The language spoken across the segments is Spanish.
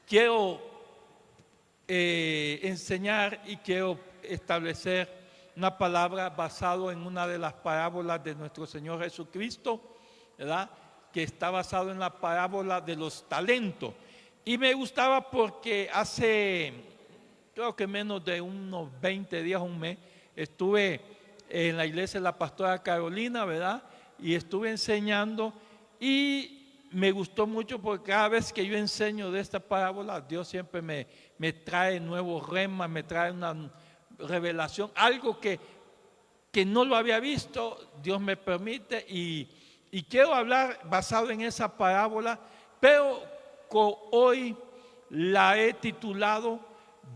quiero enseñar y quiero establecer una palabra basado en una de las parábolas de nuestro Señor Jesucristo, ¿verdad? Que está basado en la parábola de los talentos. Y me gustaba porque hace, creo que menos de unos 20 días, un mes, estuve en la iglesia de la pastora Carolina, ¿verdad? Y estuve enseñando y me gustó mucho porque cada vez que yo enseño de esta parábola, Dios siempre me trae nuevos remas, me trae una revelación, algo que no lo había visto, Dios me permite y quiero hablar basado en esa parábola, pero hoy la he titulado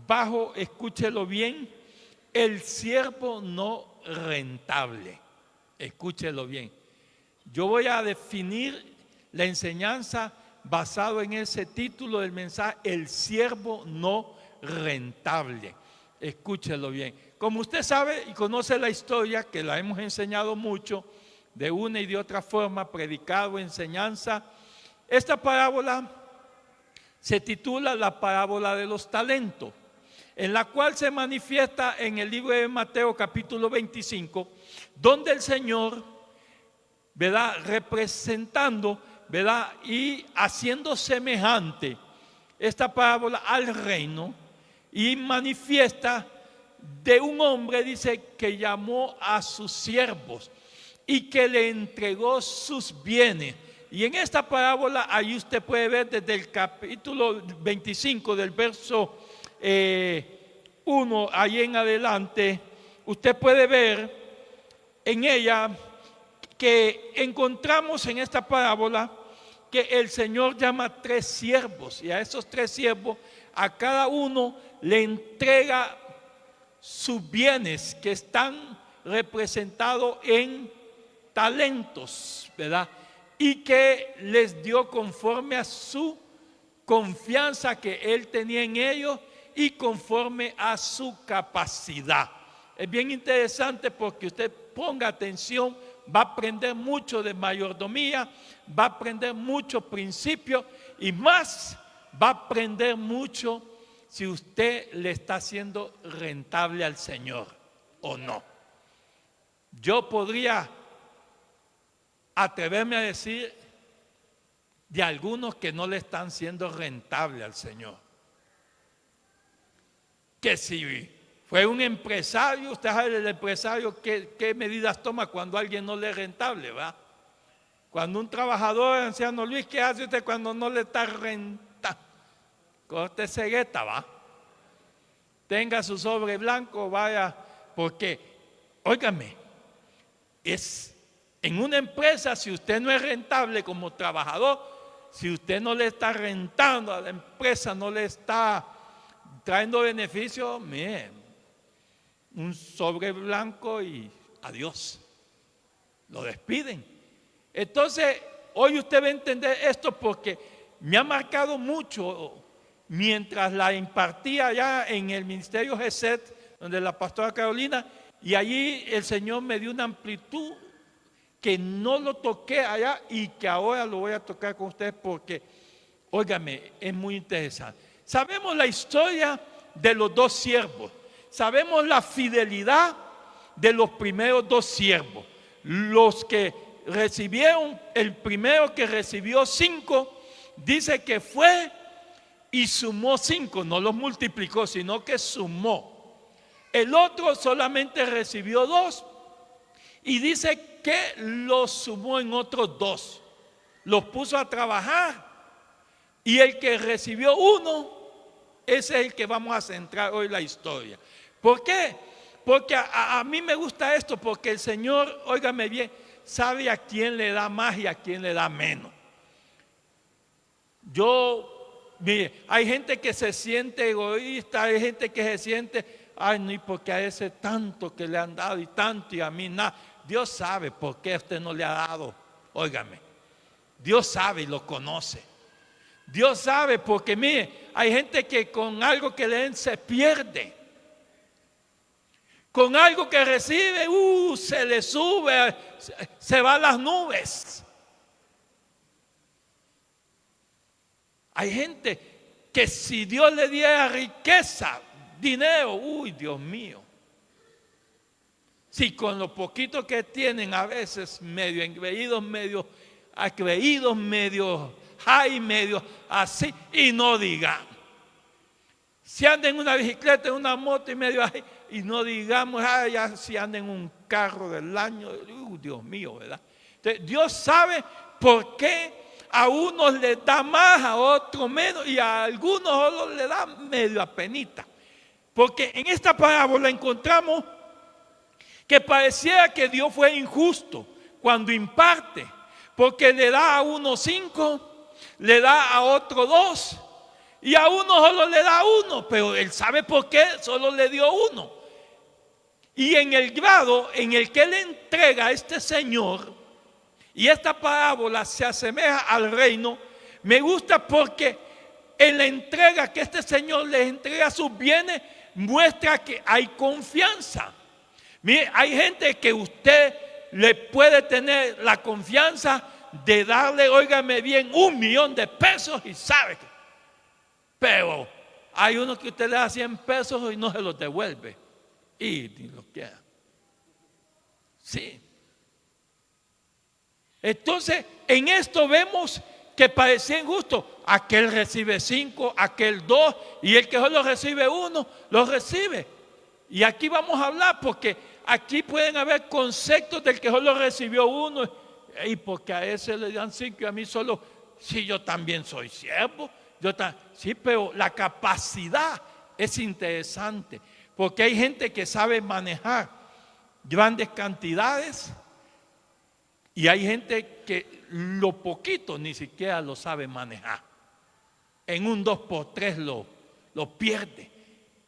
bajo, escúchelo bien, el siervo no rentable. Escúchelo bien. Yo voy a definir la enseñanza basado en ese título del mensaje, el siervo no rentable. Escúchelo bien. Como usted sabe y conoce la historia, que la hemos enseñado mucho, de una y de otra forma, predicado, enseñanza, esta parábola se titula la parábola de los talentos, en la cual se manifiesta en el libro de Mateo capítulo 25, donde el Señor, ¿verdad?, representando, ¿verdad?, y haciendo semejante esta parábola al reino, y manifiesta de un hombre, dice, que llamó a sus siervos y que le entregó sus bienes. Y en esta parábola, ahí usted puede ver desde el capítulo 25, del verso 1, ahí en adelante, usted puede ver en ella que encontramos en esta parábola que el Señor llama a 3 siervos, y a esos 3 siervos, a cada uno le entrega sus bienes que están representados en talentos, ¿verdad? Y que les dio conforme a su confianza que él tenía en ellos y conforme a su capacidad. Es bien interesante porque usted ponga atención, va a aprender mucho de mayordomía, va a aprender muchos principios y más va a aprender mucho si usted le está haciendo rentable al Señor o no. Yo podría atreverme a decir de algunos que no le están siendo rentable al Señor. Que si fue un empresario, usted sabe el empresario qué medidas toma cuando alguien no le es rentable, ¿va? Cuando un trabajador, anciano Luis, ¿qué hace usted cuando no le está rentable? Corte cegueta, ¿va? Tenga su sobre blanco, vaya, porque, óigame, es en una empresa, si usted no es rentable como trabajador, si usted no le está rentando a la empresa, no le está trayendo beneficio, mire, un sobre blanco y adiós, lo despiden. Entonces, hoy usted va a entender esto porque me ha marcado mucho mientras la impartía allá en el ministerio GESET, donde la pastora Carolina, y allí el Señor me dio una amplitud que no lo toqué allá y que ahora lo voy a tocar con ustedes porque, óigame, es muy interesante. Sabemos la historia de los 2 siervos, sabemos la fidelidad de los primeros 2 siervos. Los que recibieron, el primero que recibió 5, dice que fue y sumó 5, no los multiplicó, sino que sumó. El otro solamente recibió 2 y dice que los sumó en otros 2, los puso a trabajar. Y el que recibió 1, ese es el que vamos a centrar hoy la historia. ¿Por qué? Porque a mí me gusta esto, porque el Señor, óigame bien, sabe a quién le da más y a quién le da menos. Mire, hay gente que se siente egoísta, hay gente que se siente, ay, no, y porque a ese tanto que le han dado y tanto y a mí nada. Dios sabe por qué a usted no le ha dado, óigame. Dios sabe y lo conoce. Dios sabe porque, mire, hay gente que con algo que le den se pierde. Con algo que recibe, se le sube, se va a las nubes. Hay gente que si Dios le diera riqueza, dinero, uy, Dios mío. Si con lo poquito que tienen a veces medio engreídos, medio acreídos, medio high, medio así, y no digan. Si anda en una bicicleta, en una moto y medio así, y no digamos, ya si anda en un carro del año, Dios mío, ¿verdad? Entonces, Dios sabe por qué a unos les da más, a otros menos, y a algunos solo les da medio apenita. Porque en esta parábola encontramos que pareciera que Dios fue injusto cuando imparte, porque le da a uno 5, le da a otro 2, y a uno solo le da 1, pero él sabe por qué solo le dio 1. Y en el grado en el que le entrega a este señor, y esta parábola se asemeja al reino, me gusta porque en la entrega que este señor les entrega a sus bienes, muestra que hay confianza. Mire, hay gente que usted le puede tener la confianza de darle, óigame bien, 1 millón de pesos y sabe que. Pero hay uno que usted le da 100 pesos y no se los devuelve. Y ni lo queda. Sí. Entonces, en esto vemos que parecía injusto. Aquel recibe 5, aquel 2, y el que solo recibe 1, lo recibe. Y aquí vamos a hablar porque aquí pueden haber conceptos del que solo recibió 1, y porque a ese le dan 5 y a mí solo, si yo también soy siervo, sí, pero la capacidad es interesante, porque hay gente que sabe manejar grandes cantidades y hay gente que lo poquito ni siquiera lo sabe manejar. En un 2x3 lo pierde.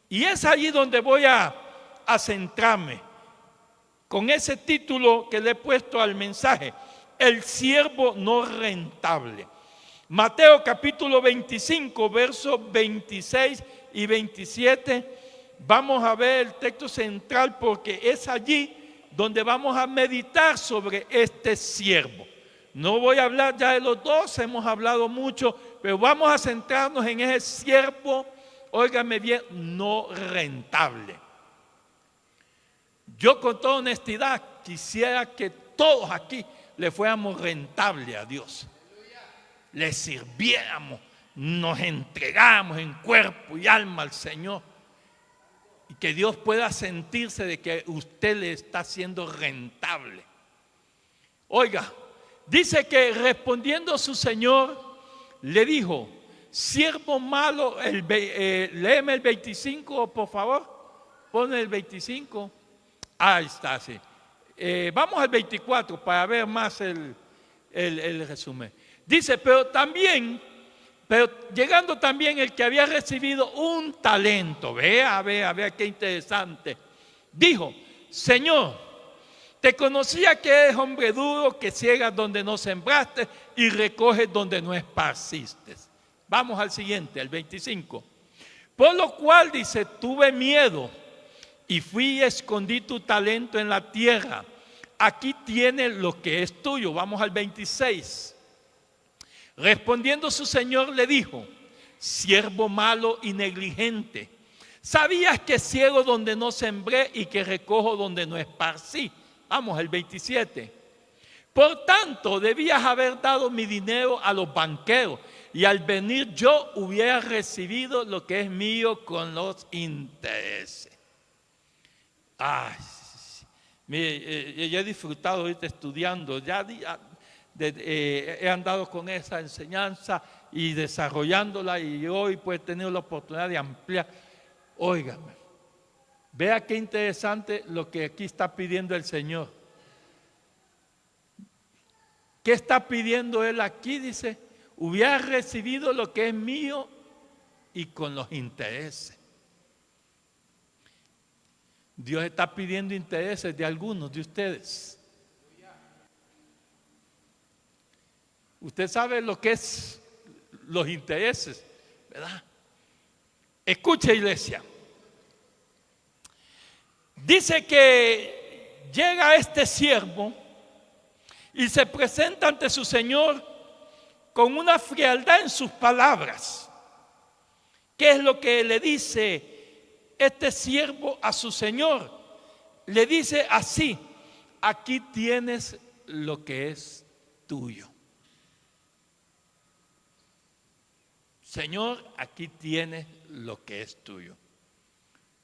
Y es allí donde voy a centrarme con ese título que le he puesto al mensaje: el siervo no rentable. Mateo capítulo 25, versos 26 y 27. Vamos a ver el texto central porque es allí donde vamos a meditar sobre este siervo. No voy a hablar ya de los dos, hemos hablado mucho, pero vamos a centrarnos en ese siervo, óigame bien, no rentable. Yo con toda honestidad quisiera que todos aquí le fuéramos rentables a Dios. Le sirviéramos, nos entregáramos en cuerpo y alma al Señor. Y que Dios pueda sentirse de que usted le está haciendo rentable. Oiga, dice que respondiendo su Señor, le dijo: siervo malo, léeme el 25, por favor. Pone el 25. Ahí está, sí. Vamos al 24 para ver más el resumen. Dice, pero llegando también el que había recibido un talento, vea qué interesante, dijo: Señor, te conocía que eres hombre duro, que ciegas donde no sembraste y recoges donde no esparciste. Vamos al siguiente, al 25. Por lo cual, dice, tuve miedo y fui y escondí tu talento en la tierra. Aquí tienes lo que es tuyo. Vamos al 26. Respondiendo su señor le dijo: siervo malo y negligente, ¿sabías que ciego donde no sembré y que recojo donde no esparcí? Vamos al 27. Por tanto, debías haber dado mi dinero a los banqueros, y al venir yo hubiera recibido lo que es mío con los intereses. Ay, mire, yo he disfrutado ahorita estudiando, he andado con esa enseñanza y desarrollándola, y hoy pues he tenido la oportunidad de ampliar. Óigame, vea qué interesante lo que aquí está pidiendo el Señor. ¿Qué está pidiendo Él aquí? Dice: hubiera recibido lo que es mío y con los intereses. Dios está pidiendo intereses de algunos de ustedes. Usted sabe lo que es los intereses, ¿verdad? Escuche, iglesia. Dice que llega este siervo y se presenta ante su señor con una frialdad en sus palabras. ¿Qué es lo que le dice este siervo a su señor? Le dice así: aquí tienes lo que es tuyo. Señor, aquí tienes lo que es tuyo.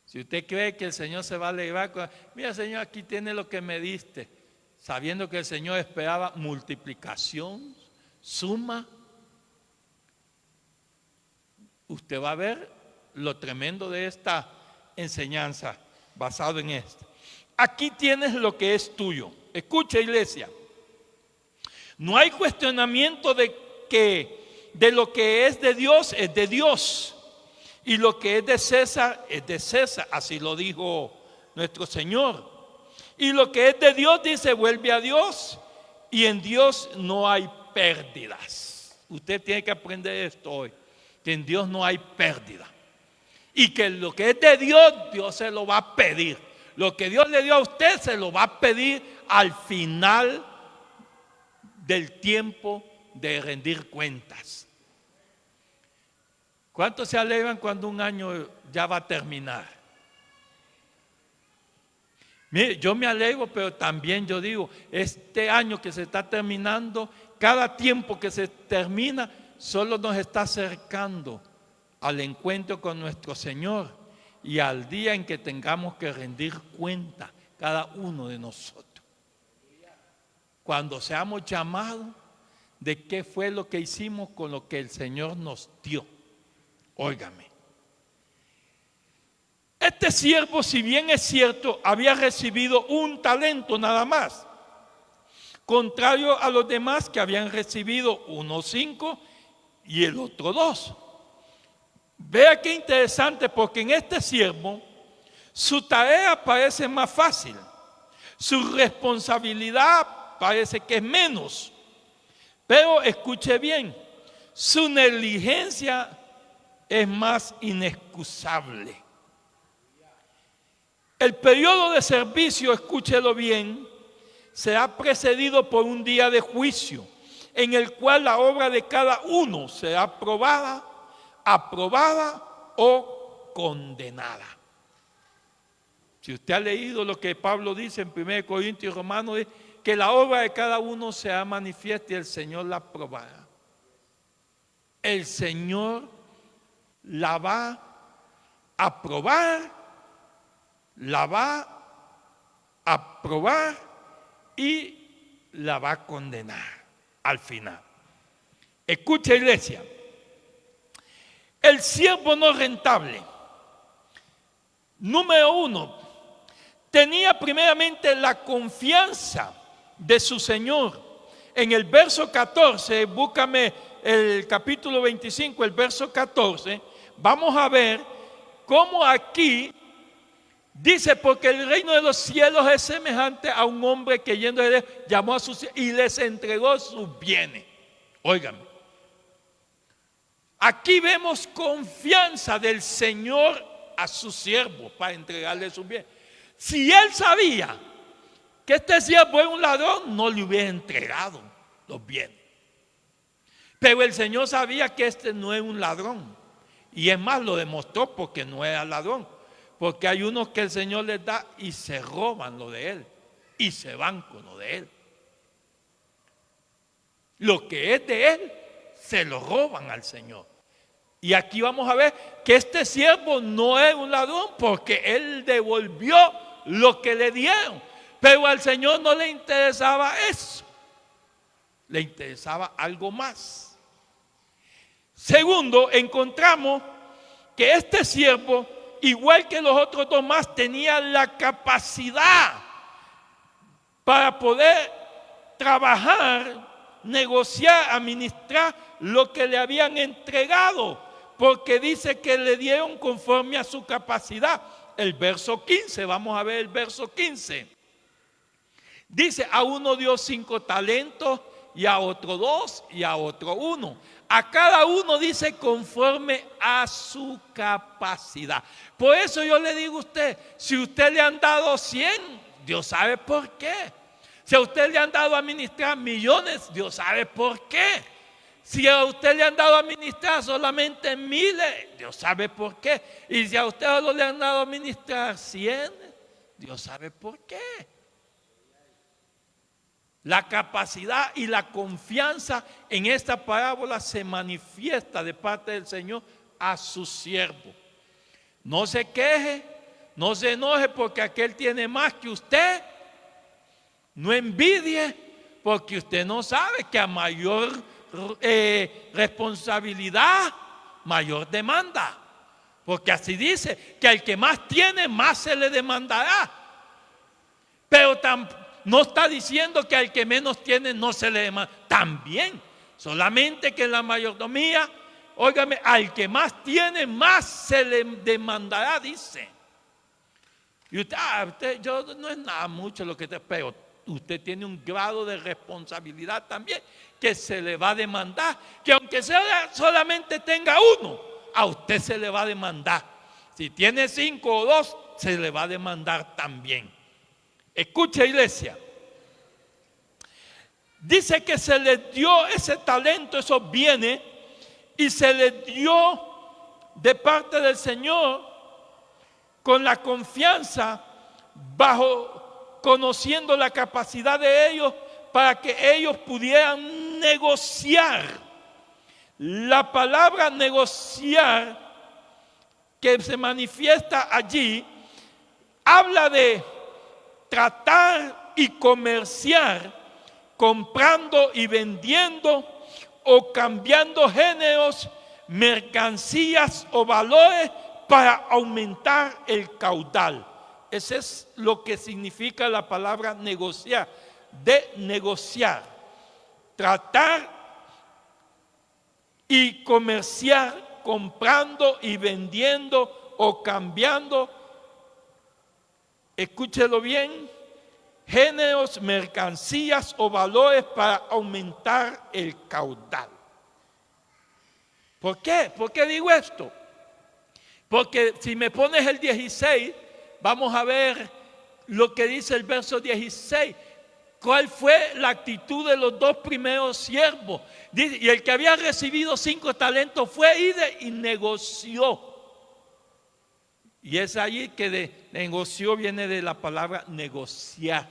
Si usted cree que el Señor se va a alegrar, mira, Señor, aquí tiene lo que me diste, sabiendo que el Señor esperaba multiplicación, suma, usted va a ver lo tremendo de esta enseñanza basado en esto. Aquí tienes lo que es tuyo. Escucha, iglesia, no hay cuestionamiento de lo que es de Dios es de Dios. Y lo que es de César es de César, así lo dijo nuestro Señor. Y lo que es de Dios, dice, vuelve a Dios. Y en Dios no hay pérdidas. Usted tiene que aprender esto hoy, que en Dios no hay pérdida. Y que lo que es de Dios, Dios se lo va a pedir. Lo que Dios le dio a usted, se lo va a pedir al final del tiempo de rendir cuentas. ¿Cuántos se alegran cuando un año ya va a terminar? Mire, yo me alegro, pero también yo digo, este año que se está terminando, cada tiempo que se termina, solo nos está acercando al encuentro con nuestro Señor y al día en que tengamos que rendir cuenta cada uno de nosotros. Cuando seamos llamados de qué fue lo que hicimos con lo que el Señor nos dio. Óigame, este siervo, si bien es cierto, había recibido un talento nada más, contrario a los demás que habían recibido 5 y el otro 2. Vea qué interesante, porque en este siervo su tarea parece más fácil, su responsabilidad parece que es menos, pero escuche bien, su negligencia es más inexcusable. El periodo de servicio, escúchelo bien, será precedido por un día de juicio, en el cual la obra de cada uno será aprobada o condenada. Si usted ha leído lo que Pablo dice en 1 Corintios y Romanos, es que la obra de cada uno será manifiesta y el Señor la aprobará. El Señor la va a aprobar y la va a condenar al final. Escucha, iglesia, el siervo no rentable, número 1, tenía primeramente la confianza de su Señor. En el verso 14, búscame el capítulo 25, el verso 14, vamos a ver cómo aquí dice, porque el reino de los cielos es semejante a un hombre que yendo de lejos llamó a sus y les entregó sus bienes. Óigame, aquí vemos confianza del Señor a su siervo para entregarle sus bienes. Si él sabía que este siervo es un ladrón, no le hubiera entregado los bienes. Pero el Señor sabía que este no es un ladrón. Y es más, lo demostró porque no era ladrón. Porque hay unos que el Señor les da y se roban lo de él. Y se van con lo de él. Lo que es de él, se lo roban al Señor. Y aquí vamos a ver que este siervo no es un ladrón porque él devolvió lo que le dieron. Pero al Señor no le interesaba eso. Le interesaba algo más. Segundo, encontramos que este siervo, igual que los otros dos más, tenía la capacidad para poder trabajar, negociar, administrar lo que le habían entregado, porque dice que le dieron conforme a su capacidad. El verso 15, vamos a ver el verso 15. Dice, a uno dio 5 talentos, y a otro 2, y a otro 1. A cada uno dice conforme a su capacidad. Por eso yo le digo a usted, si usted le han dado 100, Dios sabe por qué. Si a usted le han dado a administrar millones, Dios sabe por qué. Si a usted le han dado a ministrar solamente 1000, Dios sabe por qué. Y si a usted solo le han dado a ministrar 100, Dios sabe por qué. La capacidad y la confianza en esta parábola se manifiesta de parte del Señor a su siervo. No se queje, no se enoje porque aquel tiene más que usted. No envidie porque usted no sabe que a mayor responsabilidad, mayor demanda. Porque así dice, que al que más tiene, más se le demandará. Pero no está diciendo que al que menos tiene no se le demanda. También, solamente que en la mayordomía, óigame, al que más tiene, más se le demandará, dice. Y usted, yo no es nada mucho lo que te, pero usted tiene un grado de responsabilidad también que se le va a demandar, que aunque solamente tenga uno, a usted se le va a demandar. Si tiene 5 o 2, se le va a demandar también. Escucha, iglesia. Dice que se le dio ese talento, esos bienes, y se le dio de parte del Señor con la confianza, conociendo la capacidad de ellos para que ellos pudieran negociar. La palabra negociar que se manifiesta allí habla de tratar y comerciar, comprando y vendiendo o cambiando géneros, mercancías o valores para aumentar el caudal. Ese es lo que significa la palabra negociar, de negociar, tratar y comerciar, comprando y vendiendo o cambiando, escúchelo bien, géneros, mercancías o valores para aumentar el caudal. ¿Por qué? ¿Por qué digo esto? Porque si me pones el 16, vamos a ver lo que dice el verso 16. ¿Cuál fue la actitud de los 2 primeros siervos? Dice, y el que había recibido 5 talentos fue y negoció. Y es allí que de negoció viene de la palabra negociar.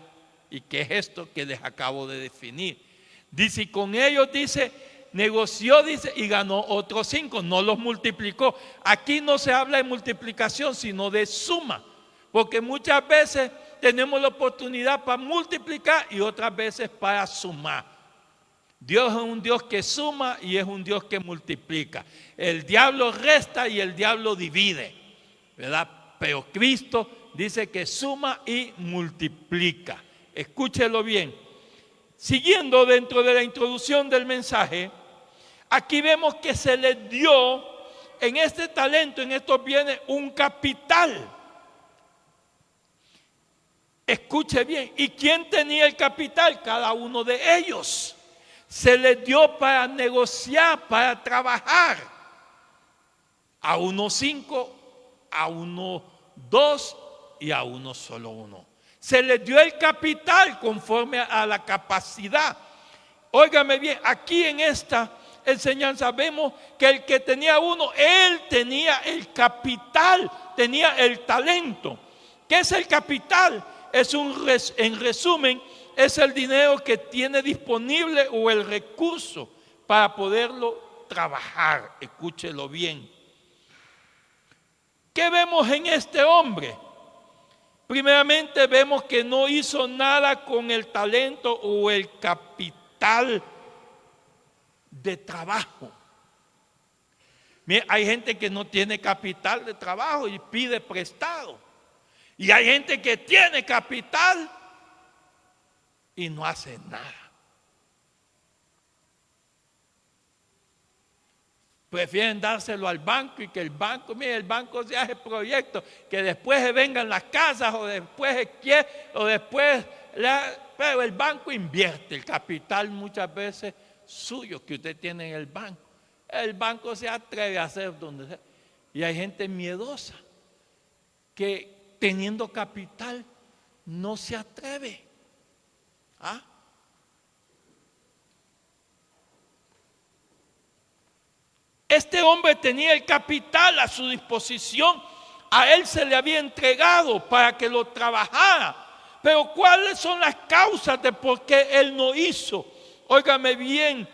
¿Y qué es esto que les acabo de definir? Dice, y con ellos dice, negoció, dice, y ganó otros 5, no los multiplicó. Aquí no se habla de multiplicación, sino de suma. Porque muchas veces tenemos la oportunidad para multiplicar y otras veces para sumar. Dios es un Dios que suma y es un Dios que multiplica. El diablo resta y el diablo divide, ¿verdad? Pero Cristo dice que suma y multiplica. Escúchelo bien. Siguiendo dentro de la introducción del mensaje, aquí vemos que se le dio en este talento, en estos bienes, un capital. Escuche bien, ¿y quién tenía el capital? Cada uno de ellos. Se les dio para negociar, para trabajar. A uno 5, a uno 2 y a uno solo 1. Se les dio el capital conforme a la capacidad. Óigame bien, aquí en esta enseñanza vemos que el que tenía 1, él tenía el capital, tenía el talento. ¿Qué es el capital? En resumen, es el dinero que tiene disponible o el recurso para poderlo trabajar. Escúchelo bien. ¿Qué vemos en este hombre? Primeramente vemos que no hizo nada con el talento o el capital de trabajo. Mira, hay gente que no tiene capital de trabajo y pide prestado. Y hay gente que tiene capital y no hace nada. Prefieren dárselo al banco y que el banco, mire, el banco se hace proyectos, que después se vengan las casas o después se quiere, o después, pero el banco invierte el capital muchas veces suyo que usted tiene en el banco. El banco se atreve a hacer donde sea. Y hay gente miedosa que teniendo capital no se atreve. ¿Ah? Este hombre tenía el capital a su disposición. A él se le había entregado para que lo trabajara. Pero ¿cuáles son las causas de por qué él no hizo? Óigame bien,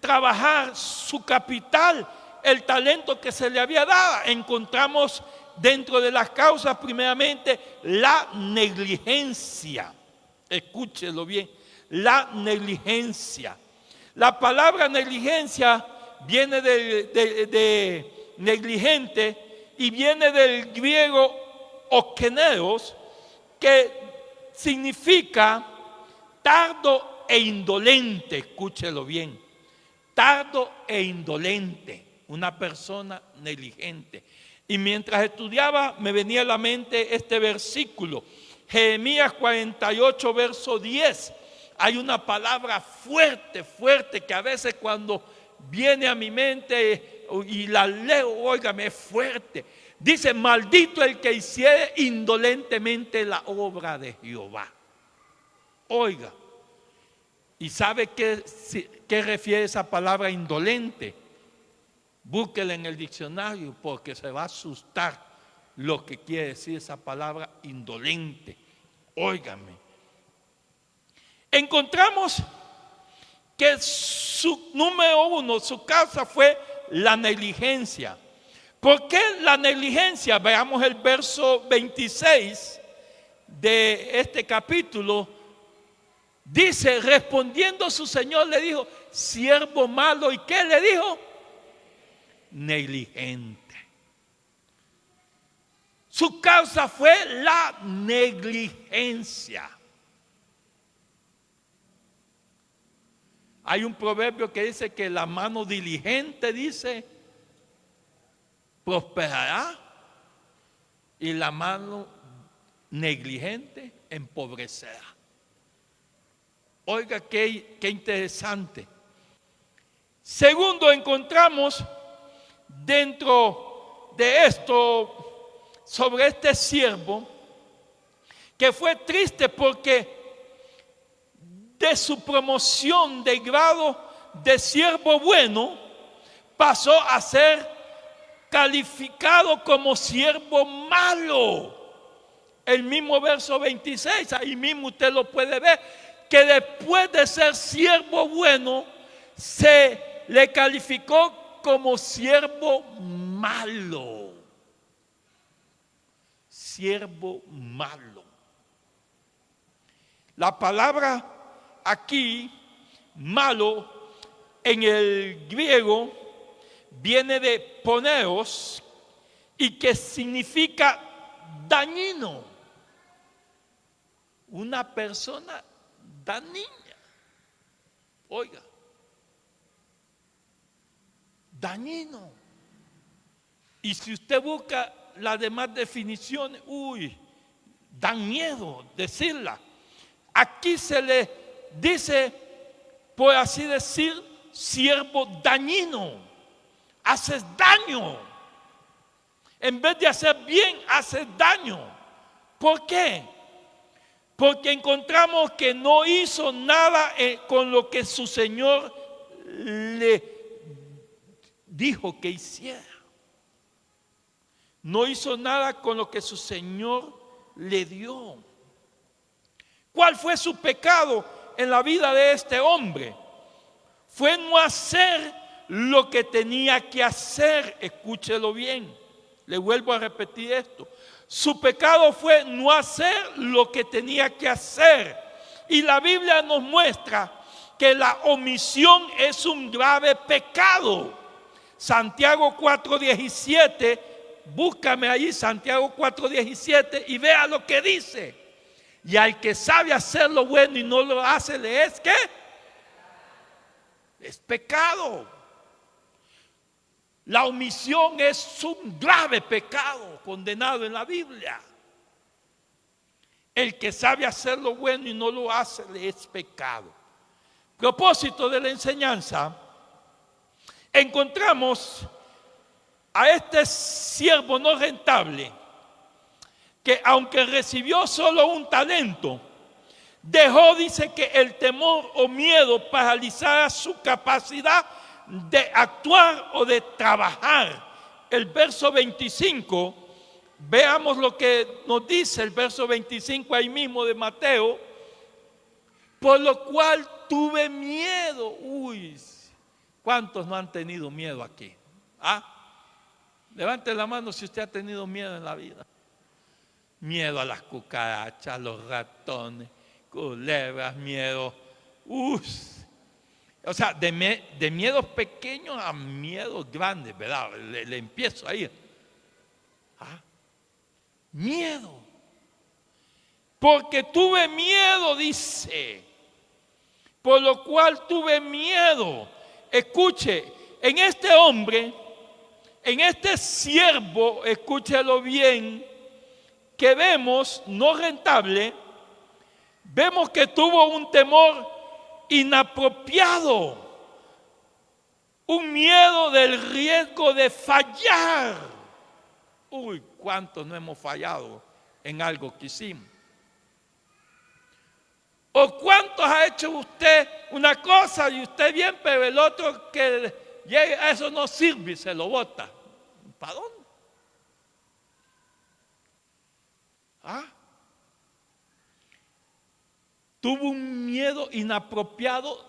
trabajar su capital, el talento que se le había dado. Encontramos dentro de las causas primeramente la negligencia. Escúchelo bien, la negligencia. La palabra negligencia viene de negligente y viene del griego okeneos, que significa tardo e indolente. Escúchelo bien, tardo e indolente, una persona negligente. Y mientras estudiaba me venía a la mente este versículo, Jeremías 48, verso 10. Hay una palabra fuerte, fuerte, que a veces cuando viene a mi mente y la leo, óigame, es fuerte. Dice: maldito el que hiciere indolentemente la obra de Jehová. Oiga, ¿y sabe qué refiere esa palabra indolente? Búsquela en el diccionario, porque se va a asustar lo que quiere decir esa palabra indolente. Óigame. Encontramos que su número uno, su causa fue la negligencia. ¿Por qué la negligencia? Veamos el verso 26 de este capítulo. Dice: respondiendo su señor le dijo: siervo malo. ¿Y qué le dijo? Negligente. Su causa fue la negligencia. Hay un proverbio que dice que la mano diligente, dice, prosperará, y la mano negligente empobrecerá. Oiga, qué interesante. Segundo, encontramos dentro de esto, sobre este siervo, que fue triste porque de su promoción de grado de siervo bueno pasó a ser calificado como siervo malo. El mismo verso 26, ahí mismo usted lo puede ver, que después de ser siervo bueno se le calificó como siervo malo. Siervo malo. La palabra aquí, malo, en el griego viene de poneros, y que significa dañino. Una persona dañina. Oiga, dañino. Y si usted busca las demás definiciones, dan miedo decirla. Aquí se le dice, por así decir, siervo dañino. Haces daño. En vez de hacer bien, haces daño. ¿Por qué? Porque encontramos que no hizo nada con lo que su Señor le dijo que hiciera. No hizo nada con lo que su Señor le dio. ¿Cuál fue su pecado en la vida de este hombre? Fue no hacer lo que tenía que hacer. Escúchelo bien. Le vuelvo a repetir esto. Su pecado fue no hacer lo que tenía que hacer. Y la Biblia nos muestra que la omisión es un grave pecado. Santiago 4:17, búscame ahí Santiago 4:17 y vea lo que dice. Y al que sabe hacer lo bueno y no lo hace, ¿le es qué? Es pecado. La omisión es un grave pecado condenado en la Biblia. El que sabe hacer lo bueno y no lo hace, le es pecado. Propósito de la enseñanza, encontramos a este siervo no rentable, que aunque recibió solo un talento, dejó, dice, que el temor o miedo paralizara su capacidad de actuar o de trabajar. El verso 25, veamos lo que nos dice el verso 25 ahí mismo de Mateo. Por lo cual tuve miedo. Uy, ¿cuántos no han tenido miedo aquí? Levante la mano si usted ha tenido miedo en la vida. Miedo a las cucarachas, a los ratones, culebras, miedo. O sea, de miedos pequeños a miedos grandes, ¿verdad? Le empiezo a ir. Miedo. Porque tuve miedo, dice. Por lo cual tuve miedo. Escuche, en este hombre, en este siervo, escúchelo bien, que vemos no rentable, vemos que tuvo un temor inapropiado, un miedo del riesgo de fallar. Uy, ¿cuántos no hemos fallado en algo que hicimos? ¿O cuántos ha hecho usted una cosa y usted bien, pero el otro que llegue a eso no sirve y se lo bota? ¿Para dónde? Tuvo un miedo inapropiado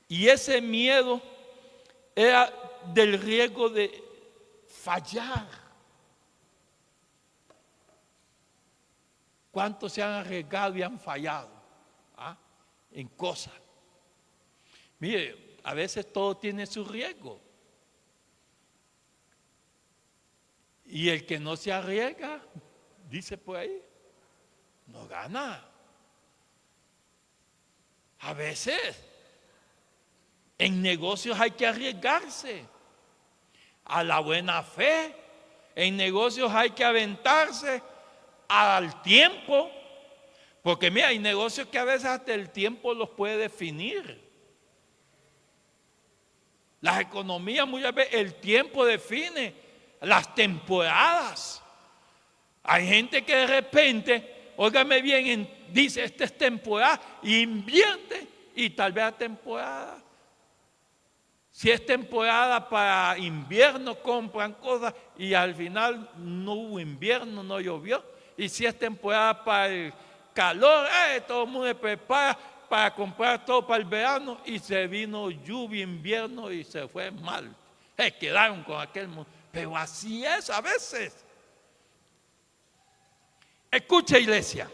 y ese miedo era del riesgo de fallar. ¿Cuántos se han arriesgado y han fallado en cosas? Mire, a veces todo tiene su riesgo. Y el que no se arriesga, dice por ahí, no gana. A veces en negocios hay que arriesgarse a la buena fe. En negocios hay que aventarse al tiempo. Porque mira, hay negocios que a veces hasta el tiempo los puede definir. Las economías muchas veces el tiempo define las temporadas. Hay gente que de repente, óigame bien, dice esta es temporada, y invierte y tal vez a temporada. Si es temporada para invierno, compran cosas y al final no hubo invierno, no llovió. Y si es temporada para el calor, todo el mundo se prepara para comprar todo para el verano y se vino lluvia, invierno y se fue mal. Quedaron con aquel mundo. Pero así es a veces. Escucha, iglesia.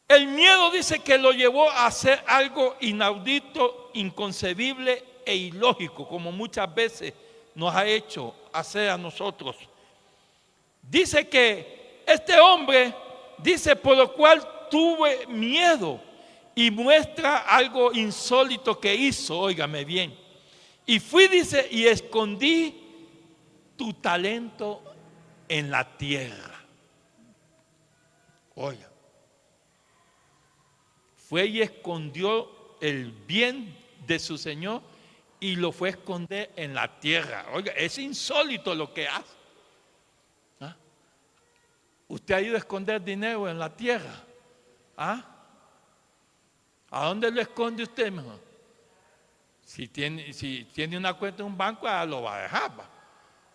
El miedo dice que lo llevó a hacer algo inaudito, inconcebible e ilógico, como muchas veces nos ha hecho hacer a nosotros. Dice que este hombre, dice, por lo cual tuve miedo, y muestra algo insólito que hizo, óigame bien. Y fui, dice, y escondí tu talento en la tierra. Oiga. Fue y escondió el bien de su Señor y lo fue a esconder en la tierra. Oiga, es insólito lo que hace. ¿Usted ha ido a esconder dinero en la tierra? ¿A dónde lo esconde usted mejor? Si tiene una cuenta en un banco, lo va a dejar.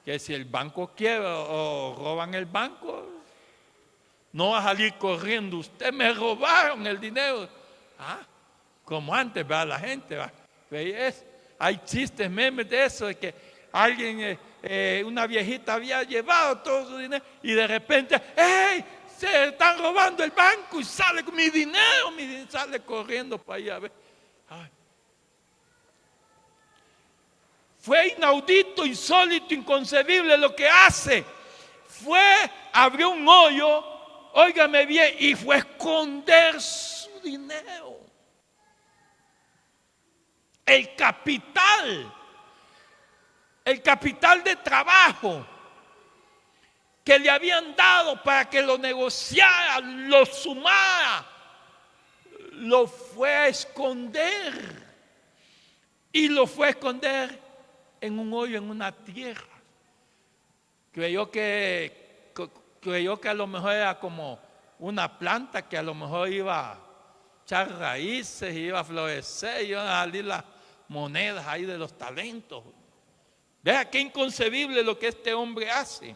Que si el banco quiebra o roban el banco, no va a salir corriendo. Usted me robaron el dinero. Como antes, ¿verdad? La gente, hay chistes, memes de eso, de que alguien, una viejita había llevado todo su dinero y de repente, ¡hey! Se están robando el banco y sale con mi dinero, sale corriendo para allá. Fue inaudito, insólito, inconcebible lo que hace. Abrió un hoyo, óigame bien, y fue a esconder su dinero. El capital de trabajo que le habían dado para que lo negociara, lo sumara, lo fue a esconder. Y lo fue a esconder en un hoyo, en una tierra. Creyó que a lo mejor era como una planta que a lo mejor iba a echar raíces, iba a florecer, iban a salir monedas ahí de los talentos. Vea qué inconcebible lo que este hombre hace.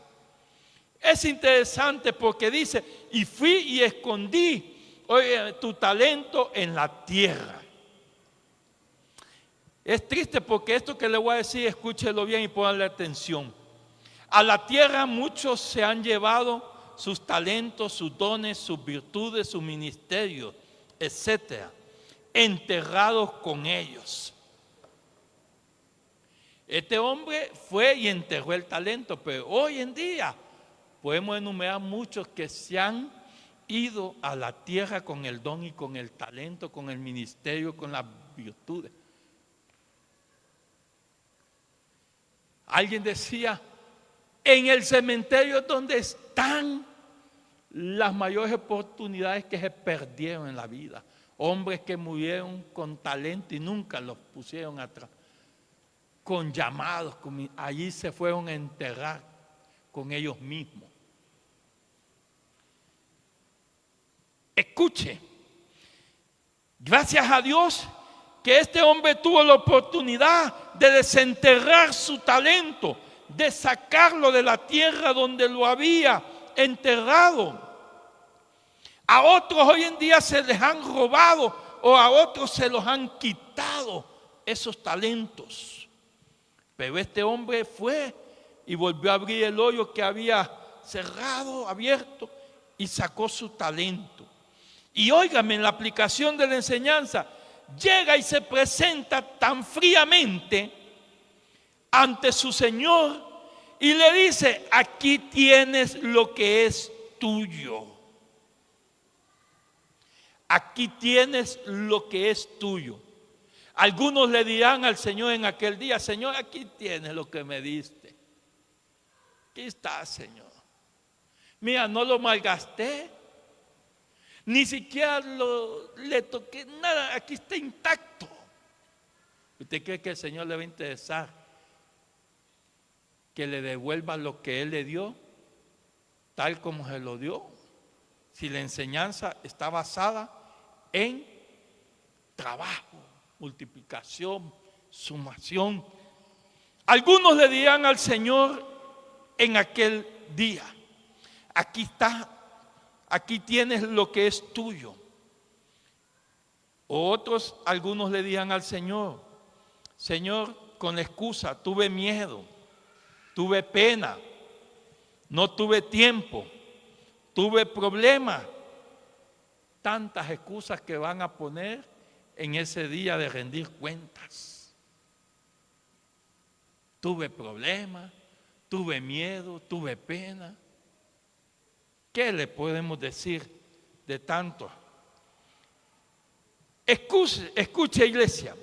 Es interesante porque dice, y fui y escondí, oye, tu talento en la tierra. Es triste porque esto que le voy a decir, escúchelo bien y pónganle atención. A la tierra muchos se han llevado sus talentos, sus dones, sus virtudes, sus ministerios, etcétera, enterrados con ellos. Este hombre fue y enterró el talento, pero hoy en día podemos enumerar muchos que se han ido a la tierra con el don y con el talento, con el ministerio, con las virtudes. Alguien decía, en el cementerio es donde están las mayores oportunidades que se perdieron en la vida. Hombres que murieron con talento y nunca los pusieron atrás. Con llamados, allí se fueron a enterrar con ellos mismos. Escuche, gracias a Dios que este hombre tuvo la oportunidad de desenterrar su talento, de sacarlo de la tierra donde lo había enterrado. A otros hoy en día se les han robado o a otros se los han quitado esos talentos. Pero este hombre fue y volvió a abrir el hoyo que había cerrado, abierto, y sacó su talento. Y óigame, en la aplicación de la enseñanza, llega y se presenta tan fríamente ante su Señor y le dice, aquí tienes lo que es tuyo. Aquí tienes lo que es tuyo. Algunos le dirán al Señor en aquel día, Señor, aquí tienes lo que me diste. Aquí está, Señor. Mira, no lo malgasté. Ni siquiera le toqué nada, aquí está intacto. ¿Usted cree que el Señor le va a interesar que le devuelva lo que Él le dio, tal como se lo dio? Si la enseñanza está basada en trabajo, multiplicación, sumación. Algunos le dirán al Señor en aquel día, aquí está. Aquí tienes lo que es tuyo. Otros, algunos le dirán al Señor, Señor, con la excusa, tuve miedo, tuve pena, no tuve tiempo, tuve problemas. Tantas excusas que van a poner en ese día de rendir cuentas. Tuve problemas, tuve miedo, tuve pena. ¿Qué le podemos decir de tanto? Escuche, iglesia.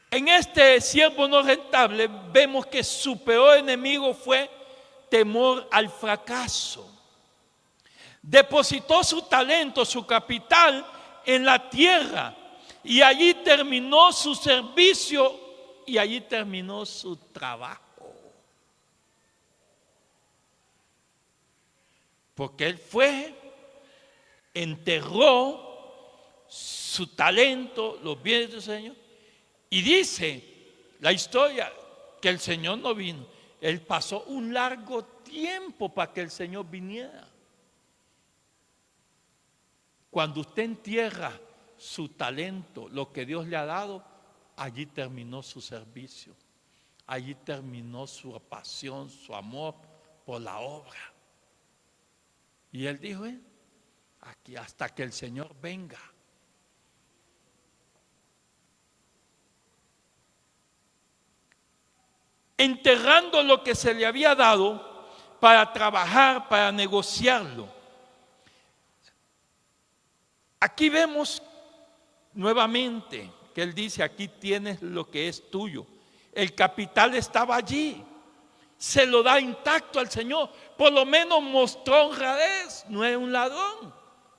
En este siervo no rentable vemos que su peor enemigo fue temor al fracaso. Depositó su talento, su capital en la tierra y allí terminó su servicio y allí terminó su trabajo. Porque él fue, enterró su talento, los bienes del Señor. Y dice la historia que el Señor no vino. Él pasó un largo tiempo para que el Señor viniera. Cuando usted entierra su talento, lo que Dios le ha dado, allí terminó su servicio. Allí terminó su pasión, su amor por la obra. Y él dijo, aquí hasta que el Señor venga. Enterrando lo que se le había dado para trabajar, para negociarlo. Aquí vemos nuevamente que él dice, aquí tienes lo que es tuyo. El capital estaba allí. Se lo da intacto al Señor. Por lo menos mostró honradez. No es un ladrón.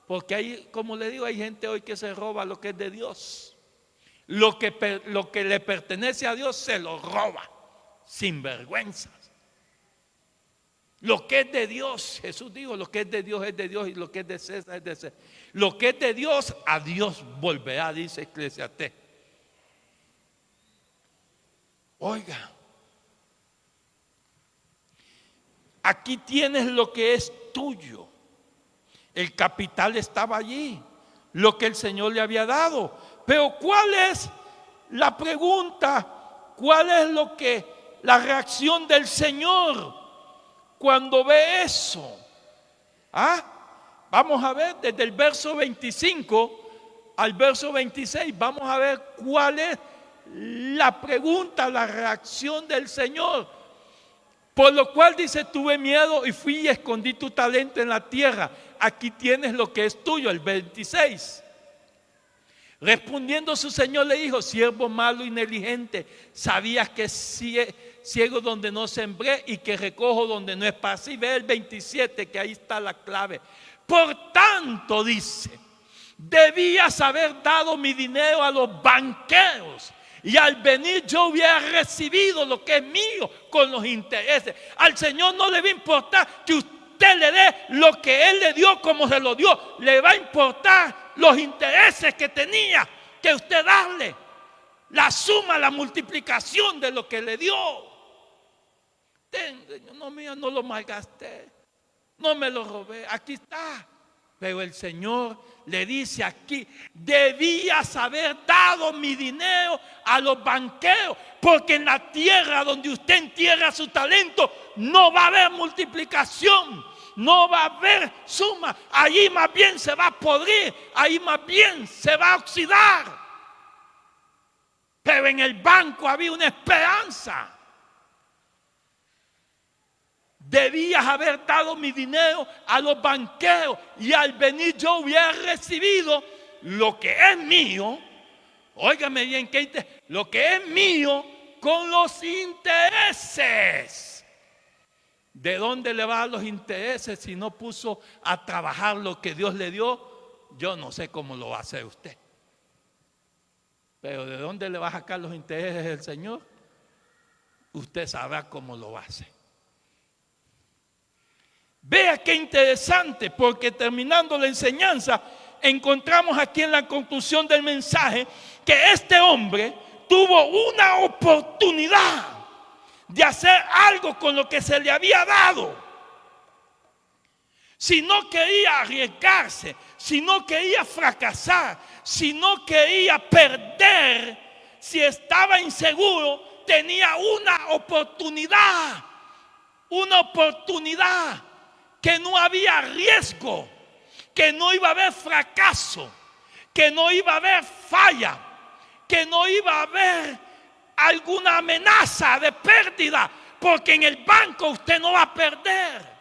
Porque hay, como le digo, hay gente hoy que se roba lo que es de Dios. Lo que le pertenece a Dios se lo roba. Sin vergüenzas. Lo que es de Dios, Jesús dijo, lo que es de Dios y lo que es de César es de César. Lo que es de Dios, a Dios volverá, dice Eclesiastés. Oiga, aquí tienes lo que es tuyo. El capital estaba allí, lo que el Señor le había dado. Pero ¿cuál es la pregunta? ¿Cuál es la reacción del Señor cuando ve eso? Vamos a ver desde el verso 25 al verso 26. Vamos a ver cuál es la pregunta, la reacción del Señor. Por lo cual dice: tuve miedo y fui y escondí tu talento en la tierra. Aquí tienes lo que es tuyo. El 26. Respondiendo su señor le dijo: siervo malo y negligente, sabías que ciego donde no sembré y que recojo donde no esparcí. Ve el 27, que ahí está la clave. Por tanto, dice, debías haber dado mi dinero a los banqueros, y al venir yo hubiera recibido lo que es mío con los intereses. Al Señor no le va a importar que usted le dé lo que Él le dio como se lo dio. Le va a importar los intereses que tenía que usted darle, la suma, la multiplicación de lo que le dio. No, mío, no lo malgasté, no me lo robé, aquí está. Pero el Señor le dice aquí: debías haber dado mi dinero a los banqueros, porque en la tierra donde usted entierra su talento no va a haber multiplicación, no va a haber suma. Allí más bien se va a podrir, ahí más bien se va a oxidar. Pero en el banco había una esperanza. Debías haber dado mi dinero a los banqueros, y al venir yo hubiera recibido lo que es mío. Óigame bien, lo que es mío con los intereses. ¿De dónde le va a dar los intereses si no puso a trabajar lo que Dios le dio? Yo no sé cómo lo va a hacer usted. Pero ¿de dónde le va a sacar los intereses el Señor? Usted sabrá cómo lo va a hacer. Vea qué interesante, porque terminando la enseñanza, encontramos aquí en la conclusión del mensaje que este hombre tuvo una oportunidad de hacer algo con lo que se le había dado. Si no quería arriesgarse, si no quería fracasar, si no quería perder, si estaba inseguro, tenía una oportunidad que no había riesgo, que no iba a haber fracaso, que no iba a haber falla, que no iba a haber alguna amenaza de pérdida, porque en el banco usted no va a perder.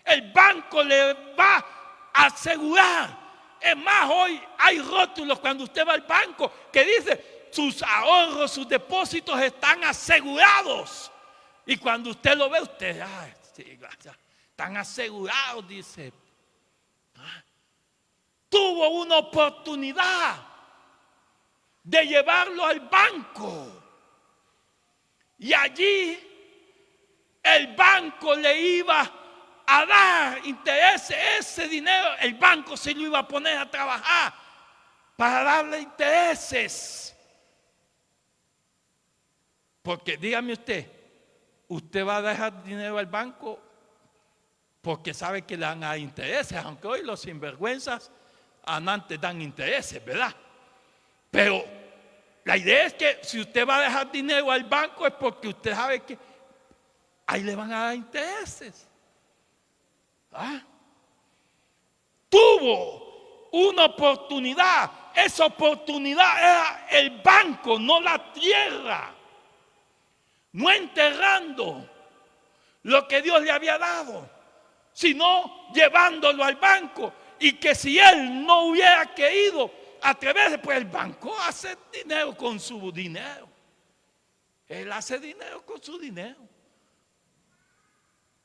El banco le va a asegurar. Es más, hoy hay rótulos cuando usted va al banco que dice: sus ahorros, sus depósitos están asegurados. Y cuando usted lo ve, usted, ay, sí, gracias, están asegurados, dice. Tuvo una oportunidad de llevarlo al banco, y allí el banco le iba a dar intereses. Ese dinero el banco se lo iba a poner a trabajar para darle intereses. Porque dígame usted va a dejar dinero al banco porque sabe que le van a dar intereses, aunque hoy los sinvergüenzas antes dan intereses, ¿verdad? Pero la idea es que si usted va a dejar dinero al banco es porque usted sabe que ahí le van a dar intereses. Tuvo una oportunidad. Esa oportunidad era el banco, no la tierra. No enterrando lo que Dios le había dado, sino llevándolo al banco. Y que si él no hubiera querido atreverse, pues el banco hace dinero con su dinero. Él hace dinero con su dinero.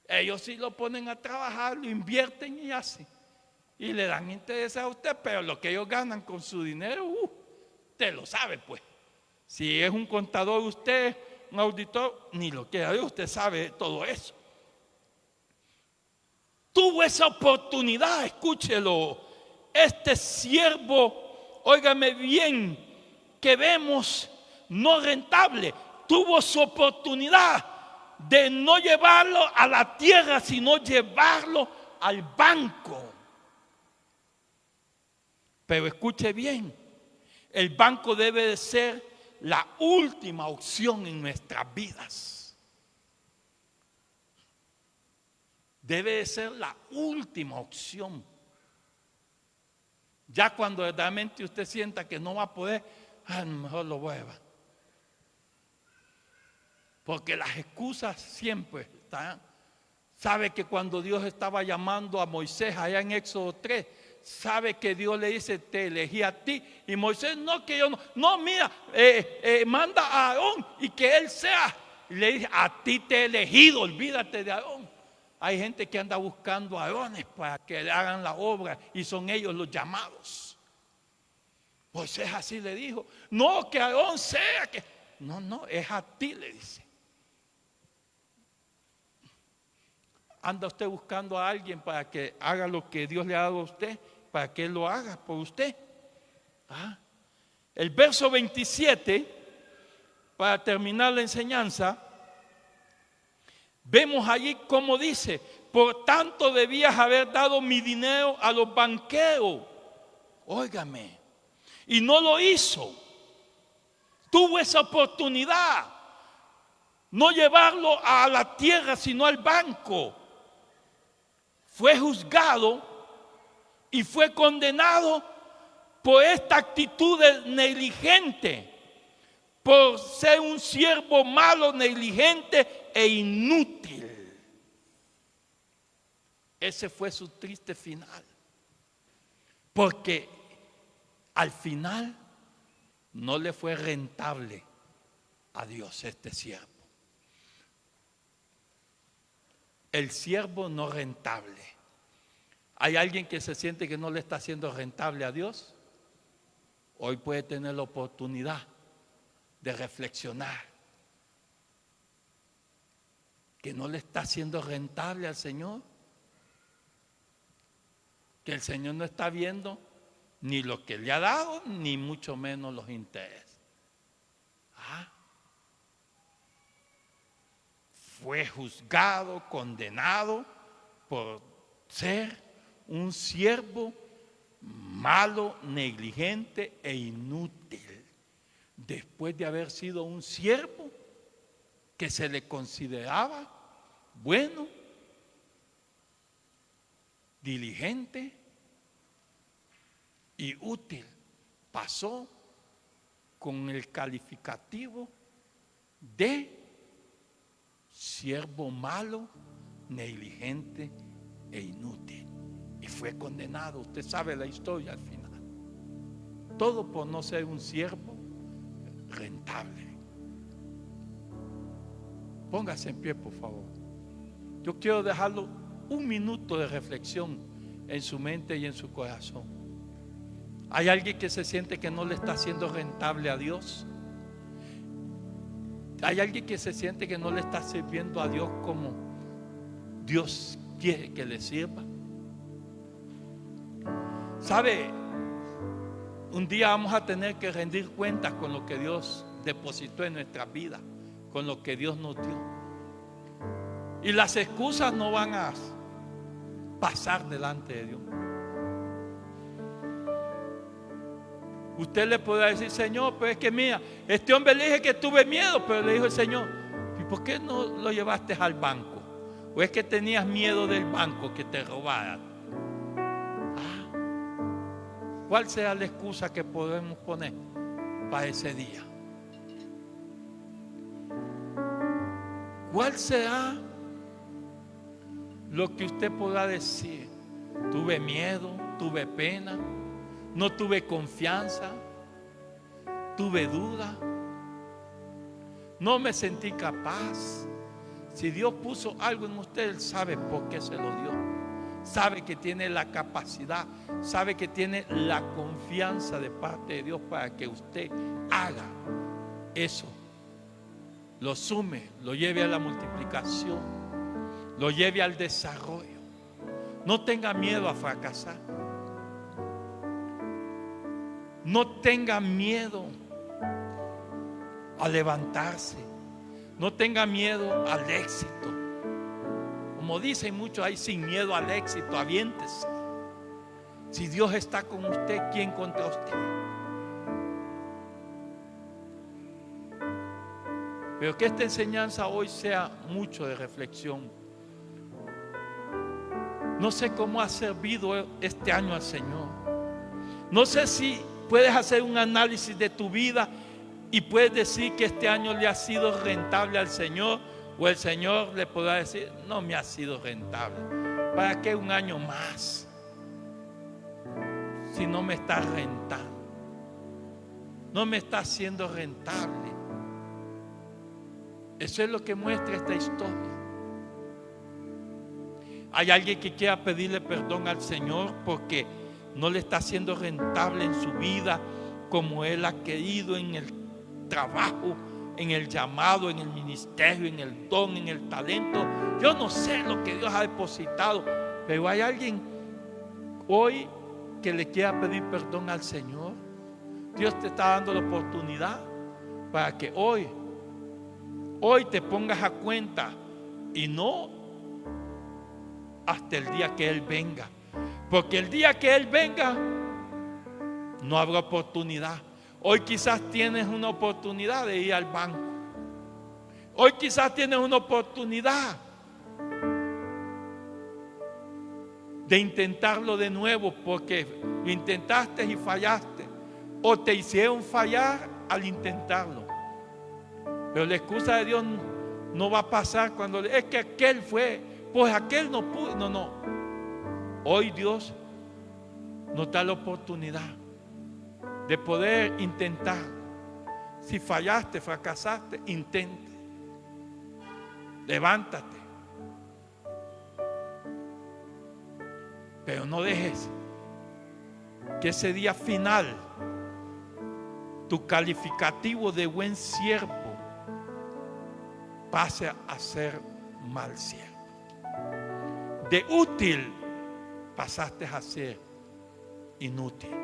Ellos sí lo ponen a trabajar, lo invierten y hacen. Y le dan interés a usted, pero lo que ellos ganan con su dinero, usted lo sabe, pues. Si es un contador usted, un auditor, ni lo quiera ver, usted sabe todo eso. Tuvo esa oportunidad, escúchelo. Este siervo, óigame bien, que vemos no rentable. tuvo su oportunidad de no llevarlo a la tierra, sino llevarlo al banco. Pero escuche bien, el banco debe de ser la última opción en nuestras vidas. Debe de ser la última opción. Ya cuando verdaderamente usted sienta que no va a poder, mejor lo vuelva. Porque las excusas siempre están. Sabe que cuando Dios estaba llamando a Moisés allá en Éxodo 3, sabe que Dios le dice, te elegí a ti. Y Moisés, no, que yo no. No, mira, manda a Aarón y que él sea. Y le dice, a ti te he elegido, olvídate de Aarón. Hay gente que anda buscando a Aarones para que le hagan la obra y son ellos los llamados. Moisés así le dijo, no, que Aarón sea. Que no, es a ti, le dice. ¿Anda usted buscando a alguien para que haga lo que Dios le ha dado a usted? Para que Él lo haga por usted. El verso 27, para terminar la enseñanza, vemos allí cómo dice, por tanto debías haber dado mi dinero a los banqueros. Óigame, y no lo hizo. Tuvo esa oportunidad, no llevarlo a la tierra, sino al banco. Fue juzgado y fue condenado por esta actitud negligente, por ser un siervo malo, negligente e inútil. Ese fue su triste final, porque al final no le fue rentable a Dios este siervo. El siervo no rentable. ¿Hay alguien que se siente que no le está haciendo rentable a Dios? Hoy puede tener la oportunidad de reflexionar que no le está haciendo rentable al Señor, que el Señor no está viendo ni lo que le ha dado, ni mucho menos los intereses. Fue juzgado, condenado por ser un siervo malo, negligente e inútil. Después de haber sido un siervo que se le consideraba bueno, diligente y útil, pasó con el calificativo de siervo malo, negligente e inútil. Y fue condenado. Usted sabe la historia al final. Todo por no ser un siervo rentable. Póngase en pie, por favor. Yo quiero dejarlo un minuto de reflexión en su mente y en su corazón. ¿Hay alguien que se siente que no le está haciendo rentable a Dios? ¿Hay alguien que se siente que no le está sirviendo a Dios como Dios quiere que le sirva? ¿Sabe? Un día vamos a tener que rendir cuentas con lo que Dios depositó en nuestra vida, con lo que Dios nos dio. Y las excusas no van a pasar delante de Dios. Usted le podrá decir, Señor, pero es que mira, este hombre le dije que tuve miedo, pero le dijo el Señor, ¿y por qué no lo llevaste al banco? ¿O es que tenías miedo del banco que te robara? ¿Cuál será la excusa que podemos poner para ese día? ¿Cuál será lo que usted podrá decir? Tuve miedo, tuve pena, no tuve confianza, tuve duda, no me sentí capaz. Si Dios puso algo en usted, Él sabe por qué se lo dio. Sabe que tiene la capacidad, sabe que tiene la confianza de parte de Dios para que usted haga eso. Lo sume, lo lleve a la multiplicación, lo lleve al desarrollo. No tenga miedo a fracasar. No tenga miedo a levantarse. No tenga miedo al éxito. Como dicen muchos ahí, sin miedo al éxito, aviéntese. Si Dios está con usted, ¿quién contra usted? Pero que esta enseñanza hoy sea mucho de reflexión. No sé cómo has servido este año al Señor. No sé si puedes hacer un análisis de tu vida y puedes decir que este año le ha sido rentable al Señor, o el Señor le podrá decir, no me ha sido rentable. ¿Para qué un año más si no me está rentando? No me está haciendo rentable. Eso es lo que muestra esta historia. Hay alguien que quiera pedirle perdón al Señor porque no le está haciendo rentable en su vida como Él ha querido, en el trabajo, en el llamado, en el ministerio, en el don, en el talento. Yo no sé lo que Dios ha depositado, pero hay alguien hoy que le quiera pedir perdón al Señor. Dios te está dando la oportunidad para que hoy te pongas a cuenta, y no hasta el día que Él venga, porque el día que Él venga no habrá oportunidad. Hoy quizás tienes una oportunidad de ir al banco. Hoy quizás tienes una oportunidad de intentarlo de nuevo, porque lo intentaste y fallaste, o te hicieron fallar al intentarlo. Pero la excusa de Dios no va a pasar cuando es que aquel fue, pues aquel no pudo. No. Hoy Dios nos da la oportunidad de poder intentar. Si fallaste, fracasaste, intente. Levántate. Pero no dejes que ese día final, tu calificativo de buen siervo pase a ser mal siervo. De útil pasaste a ser inútil.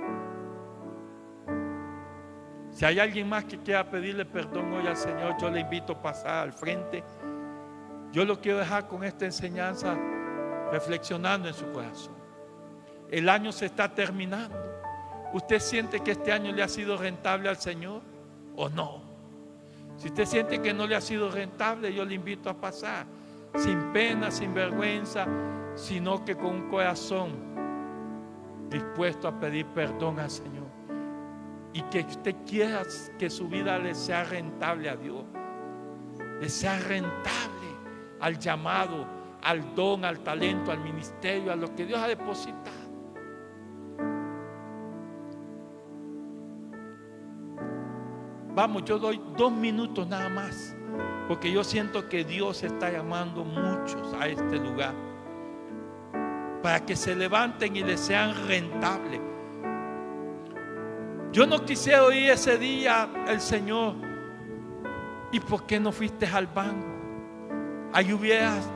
Si hay alguien más que quiera pedirle perdón hoy al Señor, yo le invito a pasar al frente. Yo lo quiero dejar con esta enseñanza, reflexionando en su corazón. El año se está terminando. ¿Usted siente que este año le ha sido rentable al Señor o no? Si usted siente que no le ha sido rentable, yo le invito a pasar sin pena, sin vergüenza, sino que con un corazón dispuesto a pedir perdón al Señor, y que usted quiera que su vida le sea rentable a Dios, le sea rentable al llamado, al don, al talento, al ministerio, a lo que Dios ha depositado. Vamos, yo doy 2 minutos nada más, porque yo siento que Dios está llamando muchos a este lugar para que se levanten y les sean rentables. Yo no quisiera oír ese día el Señor, ¿y por qué no fuiste al banco? Ahí hubieras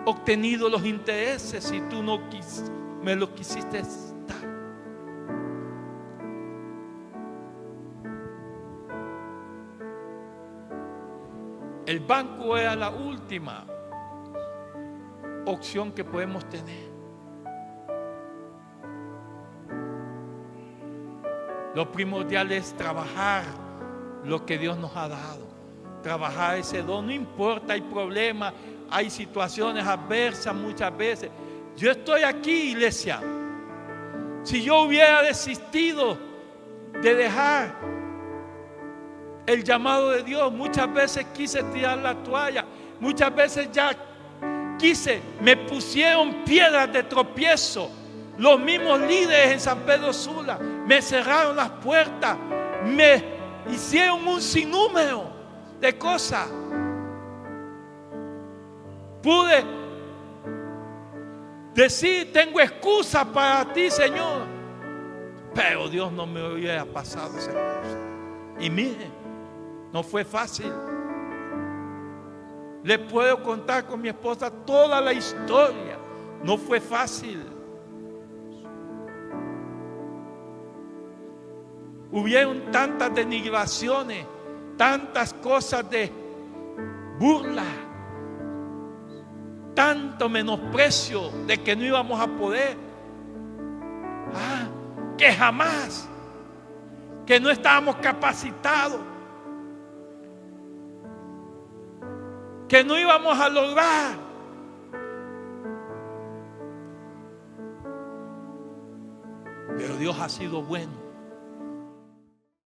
obtenido los intereses si tú no me lo quisiste dar. El banco era la última opción que podemos tener. Lo primordial es trabajar lo que Dios nos ha dado. Trabajar ese don, no importa, hay problemas, hay situaciones adversas muchas veces. Yo estoy aquí, iglesia. Si yo hubiera desistido de dejar el llamado de Dios, muchas veces quise tirar la toalla, muchas veces ya me pusieron piedras de tropiezo. Los mismos líderes en San Pedro Sula me cerraron las puertas, me hicieron un sinnúmero de cosas. Pude decir, tengo excusa para ti, Señor, pero Dios no me hubiera pasado esa cosa. Y miren, no fue fácil. Le puedo contar con mi esposa toda la historia. No fue fácil. Hubieron tantas denigraciones tantas cosas de burla, tanto menosprecio de que no íbamos a poder, que jamás, que no estábamos capacitados, que no íbamos a lograr. Pero Dios ha sido bueno.